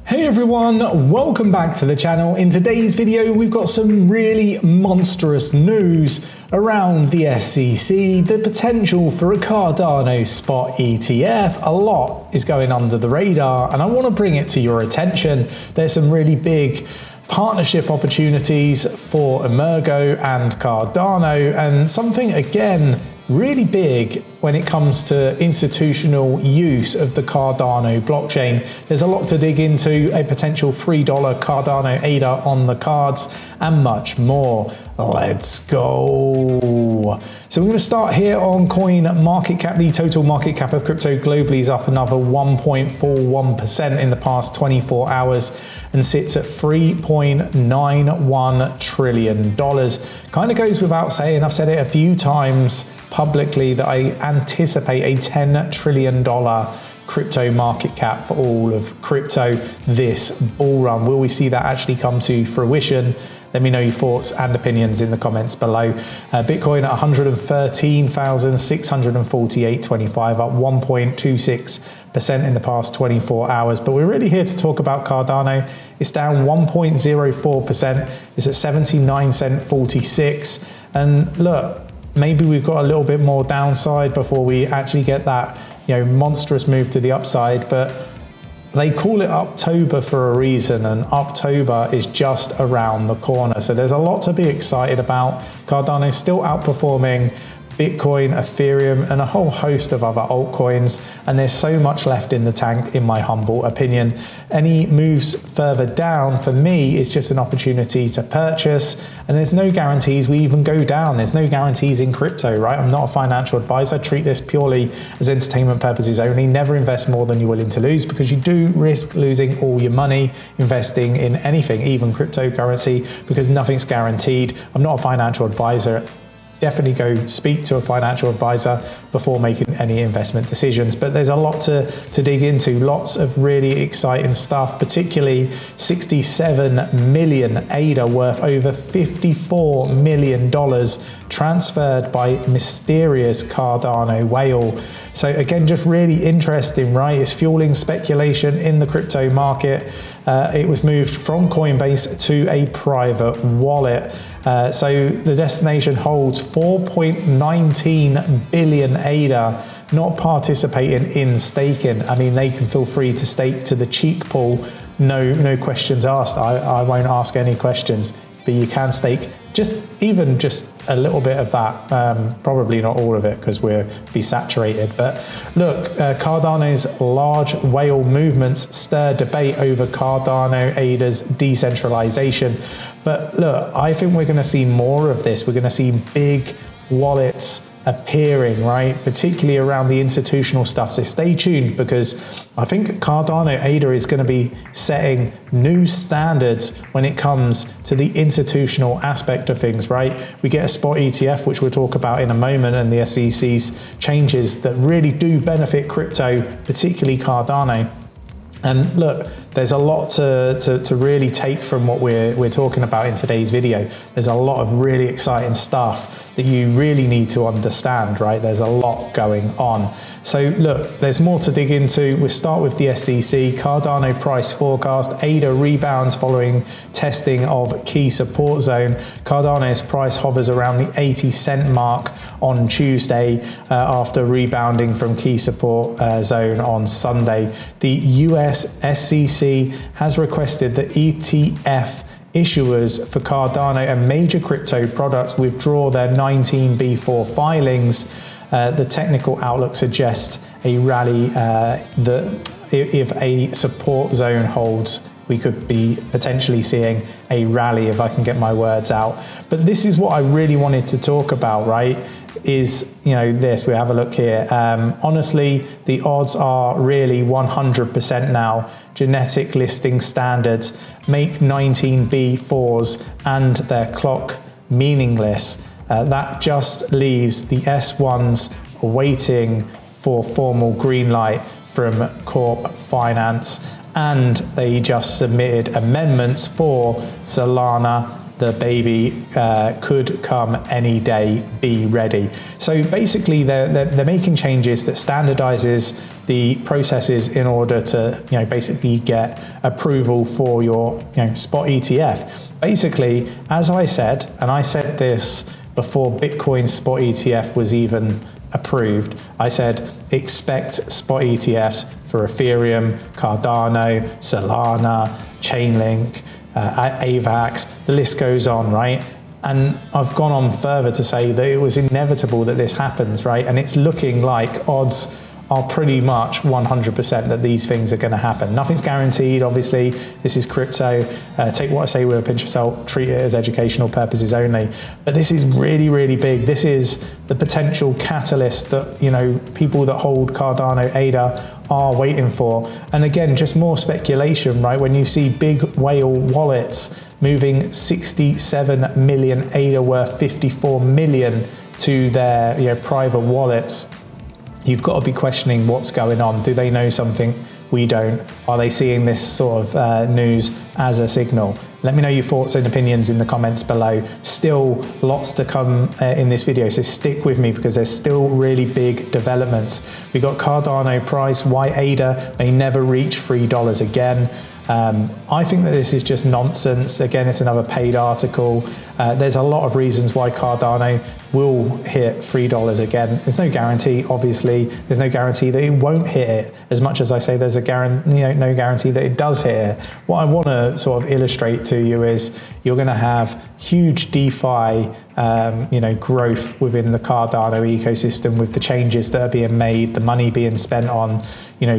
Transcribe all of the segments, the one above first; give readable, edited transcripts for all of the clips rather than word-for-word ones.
Hey everyone, welcome back to the channel. In today's video, we've got some really monstrous news around the SEC, the potential for a Cardano spot ETF. A lot is going under the radar, and I want to bring it to your attention. There's some really big partnership opportunities for 𝗗𝗀𝗀𝗰 and Cardano, and something again really big when it comes to institutional use of the Cardano blockchain. There's a lot to dig into, a potential $3 Cardano ADA on the cards, and much more. Let's go. So we're going to start here on CoinMarketCap. The total market cap of crypto globally is up another 1.41% in the past 24 hours and sits at $3.91 trillion. Kind of goes without saying, I've said it a few times publicly, that I anticipate a $10 trillion crypto market cap for all of crypto this bull run. Will we see that actually come to fruition? Let me know your thoughts and opinions in the comments below. Bitcoin at 113,648.25, up 1.26% in the past 24 hours. But we're really here to talk about Cardano. It's down 1.04%. It's at 79 cent 46. And look, maybe we've got a little bit more downside before we actually get that, monstrous move to the upside. But they call it October for a reason, and October is just around the corner. So there's a lot to be excited about. Cardano still outperforming Bitcoin, Ethereum, and a whole host of other altcoins, and there's so much left in the tank, in my humble opinion. Any moves further down, for me, is just an opportunity to purchase, and there's no guarantees we even go down. There's no guarantees in crypto, right? I'm not a financial advisor. I treat this purely as entertainment purposes only. Never invest more than you're willing to lose, because you do risk losing all your money investing in anything, even cryptocurrency, because nothing's guaranteed. I'm not a financial advisor. Definitely go speak to a financial advisor before making any investment decisions. But there's a lot to dig into, lots of really exciting stuff, particularly 67 million ADA worth over $54 million transferred by mysterious Cardano whale. So again, just really interesting, right? It's fueling speculation in the crypto market. It was moved from Coinbase to a private wallet. So the destination holds 4.19 billion ADA, not participating in staking. I mean, they can feel free to stake to the cheek pool. No questions asked. I won't ask any questions, but you can stake just a little bit of that, probably not all of it, because we'll be saturated. But look, Cardano's large whale movements stir debate over Cardano ADA's decentralization. But look, I think we're going to see more of this. We're going to see big wallets appearing, right? Particularly around the institutional stuff. So stay tuned, because I think Cardano ADA is going to be setting new standards when it comes to the institutional aspect of things, right? We get a spot ETF, which we'll talk about in a moment, and the SEC's changes that really do benefit crypto, particularly Cardano. And look, there's a lot to really take from what we're talking about in today's video. There's a lot of really exciting stuff that you really need to understand, right? There's a lot going on. So look, there's more to dig into. We'll start with the SEC. Cardano price forecast. ADA rebounds following testing of key support zone. Cardano's price hovers around the 80 cent mark on Tuesday after rebounding from key support zone on Sunday. The US SEC has requested that ETF issuers for Cardano and major crypto products withdraw their 19B4 filings. The technical outlook suggests a rally that if a support zone holds, we could be potentially seeing a rally, if I can get my words out. But this is what I really wanted to talk about, right? Is, this, we have a look here. Honestly, the odds are really 100% now. Genetic listing standards make 19B4s and their clock meaningless. That just leaves the S1s waiting for formal green light from Corp Finance, and they just submitted amendments for Solana. The baby could come any day, be ready. So basically they're making changes that standardizes the processes in order to, basically get approval for your, spot ETF. Basically, as I said, and I said this before Bitcoin spot ETF was even approved, I said, expect spot ETFs for Ethereum, Cardano, Solana, Chainlink, AVAX, the list goes on, right? And I've gone on further to say that it was inevitable that this happens, right? And it's looking like odds are pretty much 100% that these things are going to happen. Nothing's guaranteed, obviously. This is crypto. Take what I say with a pinch of salt, treat it as educational purposes only. But this is really, really big. This is the potential catalyst that, people that hold Cardano, ADA are waiting for. And again, just more speculation, right? When you see big whale wallets moving 67 million ADA worth 54 million to their private wallets, you've got to be questioning what's going on. Do they know something we don't? Are they seeing this sort of news as a signal? Let me know your thoughts and opinions in the comments below. Still lots to come in this video, so stick with me because there's still really big developments. We got Cardano price, why ADA may never reach $3 again. I think that this is just nonsense. Again, it's another paid article. There's a lot of reasons why Cardano will hit $3 again. There's no guarantee, obviously. There's no guarantee that it won't hit it, as much as I say there's a no guarantee that it does hit it. What I want to sort of illustrate to you is you're going to have huge DeFi growth within the Cardano ecosystem with the changes that are being made, the money being spent on,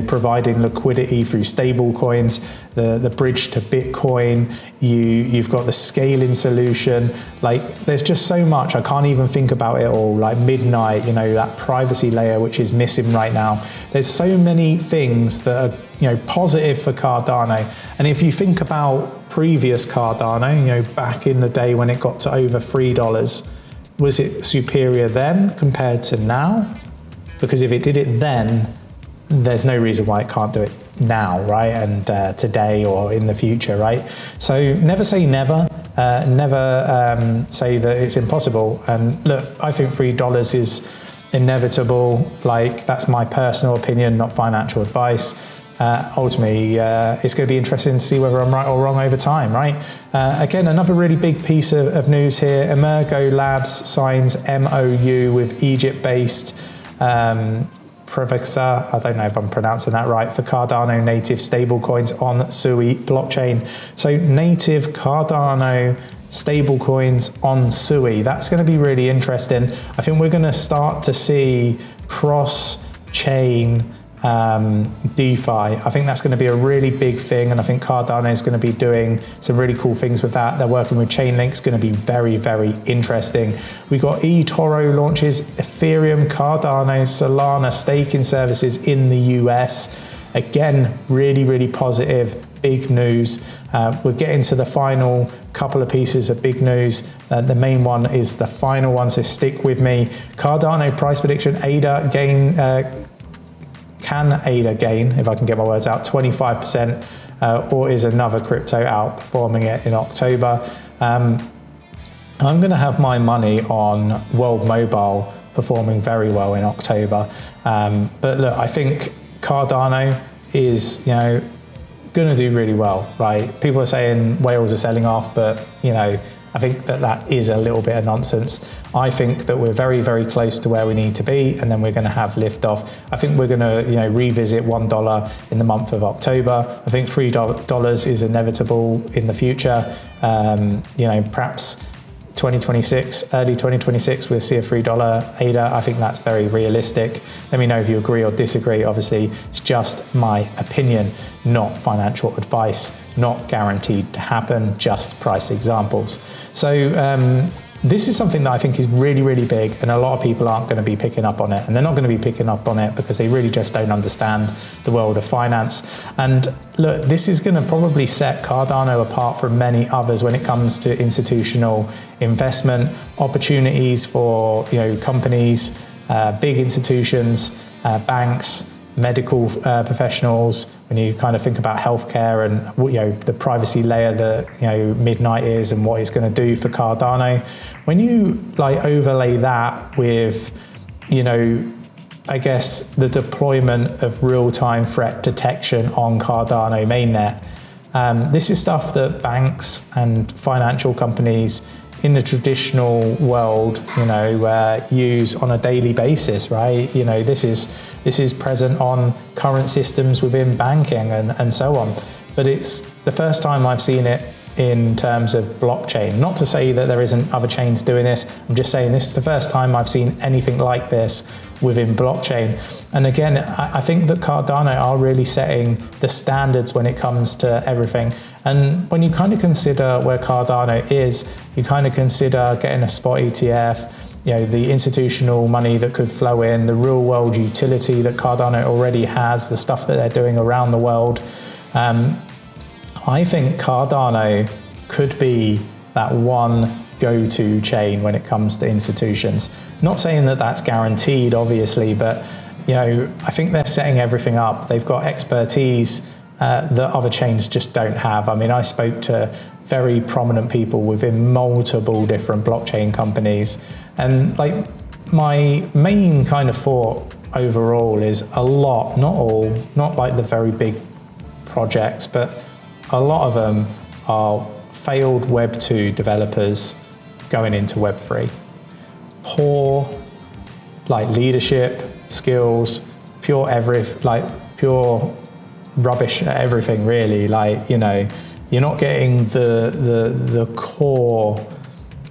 providing liquidity through stable coins, the bridge to Bitcoin, you've got the scaling solution. Like, there's just so much, I can't even think about it all. Like Midnight, that privacy layer, which is missing right now. There's so many things that are, positive for Cardano. And if you think about previous Cardano, back in the day when it got to over $3, was it superior then compared to now? Because if it did it then, there's no reason why it can't do it now, right? And today or in the future, right? So never say never. Never say that it's impossible. And look, I think $3 is inevitable. Like, that's my personal opinion, not financial advice. Ultimately, it's going to be interesting to see whether I'm right or wrong over time, right? Again, another really big piece of news here. Emergo Labs signs MOU with Egypt-based 𝗗𝗶𝘀𝗰𝗍, I don't know if I'm pronouncing that right, for Cardano native stablecoins on Sui blockchain. So native Cardano stablecoins on Sui, that's going to be really interesting. I think we're going to start to see cross-chain DeFi. I think that's going to be a really big thing, and I think Cardano is going to be doing some really cool things with that. They're working with Chainlink. It's going to be very, very interesting. We got eToro launches Ethereum, Cardano, Solana staking services in the US. Again, really, really positive, big news. We're getting to the final couple of pieces of big news. The main one is the final one, so stick with me. Cardano price prediction, ADA gain, can ADA gain, if I can get my words out, 25%, or is another crypto outperforming it in October? I'm going to have my money on World Mobile performing very well in October. But look, I think Cardano is, going to do really well, right? People are saying whales are selling off, but, I think that is a little bit of nonsense. I think that we're very, very close to where we need to be, and then we're going to have liftoff. I think we're going to, revisit $1 in the month of October. I think $3 is inevitable in the future. Perhaps 2026, early 2026, we'll see a $3 ADA. I think that's very realistic. Let me know if you agree or disagree. Obviously, it's just my opinion, not financial advice, not guaranteed to happen, just price examples. So this is something that I think is really, really big, and a lot of people aren't going to be picking up on it, and they're not going to be picking up on it because they really just don't understand the world of finance. And look, this is going to probably set Cardano apart from many others when it comes to institutional investment opportunities for companies, big institutions, banks, medical professionals. When you kind of think about healthcare and the privacy layer that Midnight is and what it's going to do for Cardano, when you overlay that with I guess, the deployment of real-time threat detection on Cardano mainnet. This is stuff that banks and financial companies in the traditional world, use on a daily basis, right? This is present on current systems within banking and so on. But it's the first time I've seen it in terms of blockchain. Not to say that there isn't other chains doing this. I'm just saying this is the first time I've seen anything like this within blockchain. And again, I think that Cardano are really setting the standards when it comes to everything. And when you kind of consider where Cardano is, you kind of consider getting a spot ETF, the institutional money that could flow in, the real world utility that Cardano already has, the stuff that they're doing around the world. I think Cardano could be that one go-to chain when it comes to institutions. Not saying that that's guaranteed, obviously, but I think they're setting everything up. They've got expertise that other chains just don't have. I mean, I spoke to very prominent people within multiple different blockchain companies, and my main kind of thought overall is a lot, not all, not like the very big projects, but a lot of them are failed Web 2 developers going into Web 3. Poor leadership, skills, pure rubbish at everything really. You're not getting the core,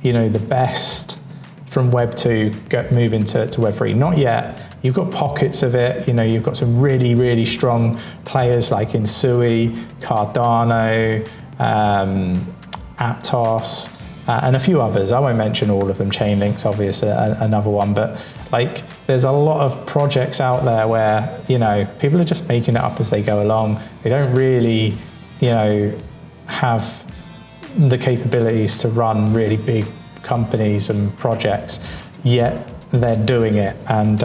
the best from Web 2 moving to Web 3. Not yet. You've got pockets of it, you've got some really, really strong players like 𝗗𝗶𝘀𝗰𝗍, Cardano, Aptos, and a few others. I won't mention all of them. Chainlink's obviously another one, but there's a lot of projects out there where, people are just making it up as they go along. They don't really, have the capabilities to run really big companies and projects, yet they're doing it. And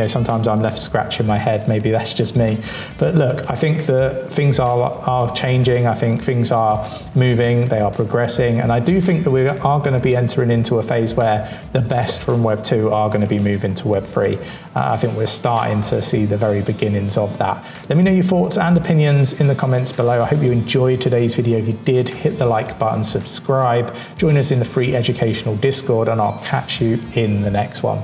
sometimes I'm left scratching my head. Maybe that's just me, but look, I think that things are changing. I think things are moving, they are progressing, and I do think that we are going to be entering into a phase where the best from Web 2 are going to be moving to Web 3. I think we're starting to see the very beginnings of that. Let me know your thoughts and opinions in the comments below. I hope you enjoyed today's video. If you did, hit the like button, subscribe, join us in the free educational Discord, and I'll catch you in the next one.